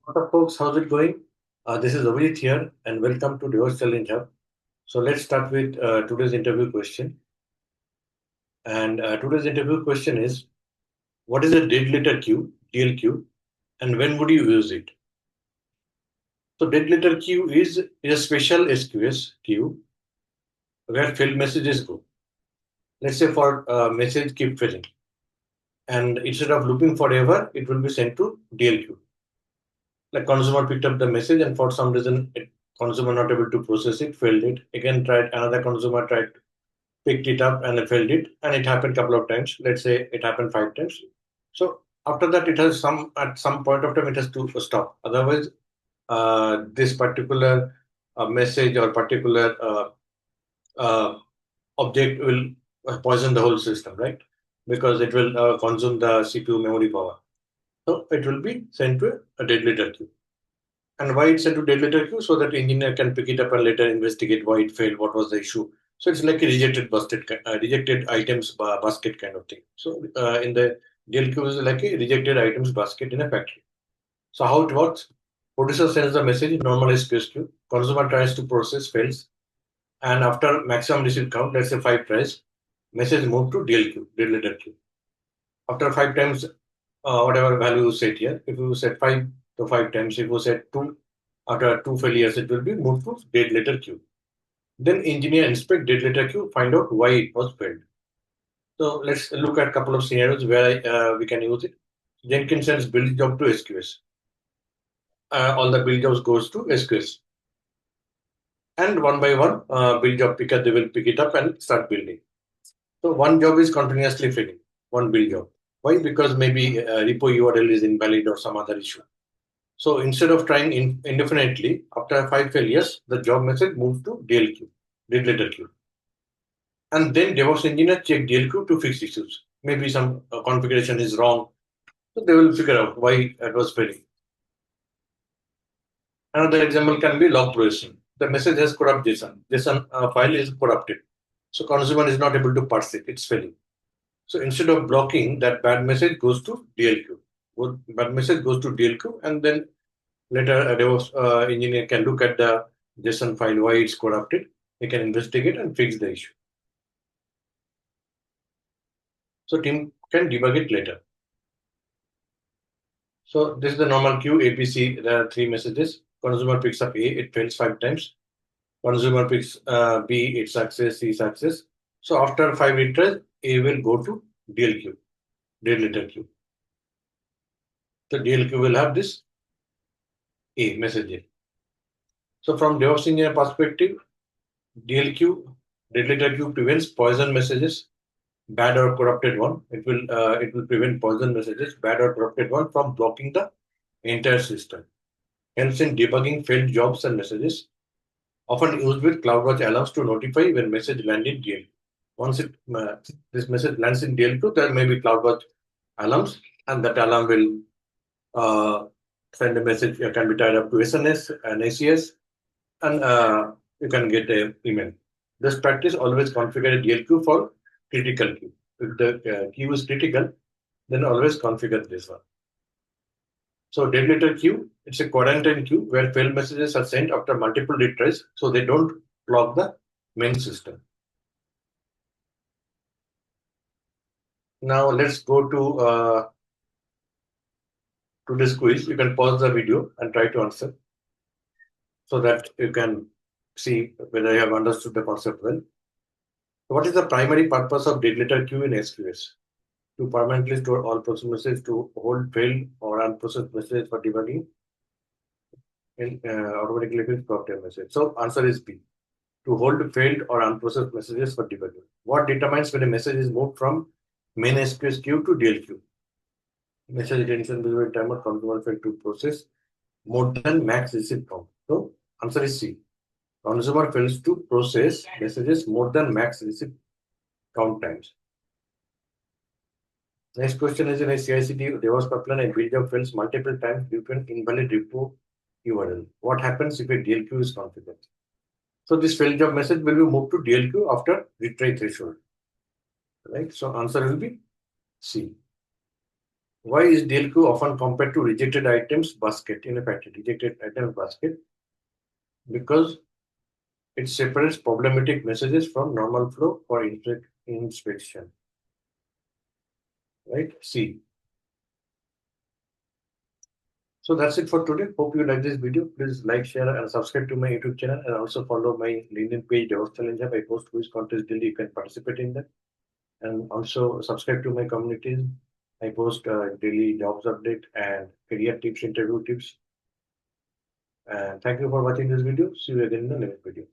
What up, folks? How's it going? This is Avijit here, and welcome to DevOps Challenge Hub. So let's start with today's interview question. And today's interview question is, what is a dead letter queue, DLQ, and when would you use it? So dead letter queue is a special SQS queue where failed messages go. Let's say for message keep failing, and instead of looping forever, it will be sent to DLQ. Like consumer picked up the message, and for some reason, consumer not able to process it, failed it. Again, tried another consumer tried picked it up and failed it, and it happened a couple of times. Let's say it happened 5 times. So after that, it has some at some point of time it has to stop. Otherwise, this particular message or particular object will poison the whole system, right? Because it will consume the CPU memory power. So it will be sent to a dead letter queue. And why it's sent to dead letter queue? So that engineer can pick it up and later investigate why it failed, what was the issue. So it's like a rejected items basket kind of thing. So in the DLQ is like a rejected items basket in a factory. So how it works? Producer sends the message, normal SQS queue. Consumer tries to process, fails. And after maximum receipt count, let's say 5 tries, message move to DLQ, dead letter queue. After 5 times, whatever value you set here, if you set 5 times, if you set 2, after 2 failures, it will be moved to dead letter queue. Then engineer inspect dead letter queue, find out why it was failed. So let's look at a couple of scenarios where we can use it. Jenkins sends build job to SQS. All the build jobs goes to SQS. And one by one, build job picker, they will pick it up and start building. So one job is continuously failing, one build job. Why? Because maybe repo URL is invalid or some other issue. So instead of trying indefinitely, after 5 failures, the job message moves to DLQ, dead letter queue. And then DevOps engineer check DLQ to fix issues. Maybe some configuration is wrong. So they will figure out why it was failing. Another example can be log processing. The message has corrupt JSON. JSON file is corrupted. So consumer is not able to parse it. It's failing. So instead of blocking, that bad message goes to DLQ. Bad message goes to DLQ, and then later a DevOps engineer can look at the JSON file, why it's corrupted. They can investigate and fix the issue. So team can debug it later. So this is the normal queue, APC. There are 3 messages. Consumer picks up A, it fails 5 times. Consumer picks B, it success, C success. So after 5 retries, A will go to DLQ, dead letter queue. So DLQ will have this A message. So from DevOps engineer perspective, DLQ, dead letter queue, prevents poison messages, bad or corrupted one. It will prevent poison messages, bad or corrupted one, from blocking the entire system. Helps in debugging failed jobs and messages. Often used with CloudWatch alarms to notify when message lands in DLQ. Once this message lands in DLQ, there may be CloudWatch alarms, and that alarm will send a message. Can be tied up to SNS and ACS, and you can get an email. This practice always configure a DLQ for critical queue. If the queue is critical, then always configure this one. So dead letter queue, it's a quarantine queue where failed messages are sent after multiple retries, so they don't block the main system. Now let's go to this quiz. You can pause the video and try to answer so that you can see whether you have understood the concept well. What is the primary purpose of dead letter queue in SQS? To permanently store all processed messages, to hold failed or unprocessed messages for debugging, and automatically fix corrupted message. So answer is B. To hold failed or unprocessed messages for debugging. What determines when a message is moved from main SQS queue to DLQ? Message retention between timer consumer failed to process more than max receipt count. So answer is C. Consumer fails to process messages more than max receipt count times. Next question is in a CI/CD DevOps pipeline, a build job fails multiple times due to an invalid repo URL. What happens if a DLQ is configured? So this failed job message will be moved to DLQ after retry threshold. Right? So answer will be C. Why is DLQ often compared to rejected items basket in a pattern? Rejected items basket, because it separates problematic messages from normal flow for inspection. Right? C. So that's it for today. Hope you like this video. Please like, share, and subscribe to my YouTube channel, and also follow my LinkedIn page, DevOps Challenge Hub. I post quiz contest daily. You can participate in that. And also subscribe to my communities. I post daily jobs update and career tips, interview tips. And thank you for watching this video. See you again in the next video.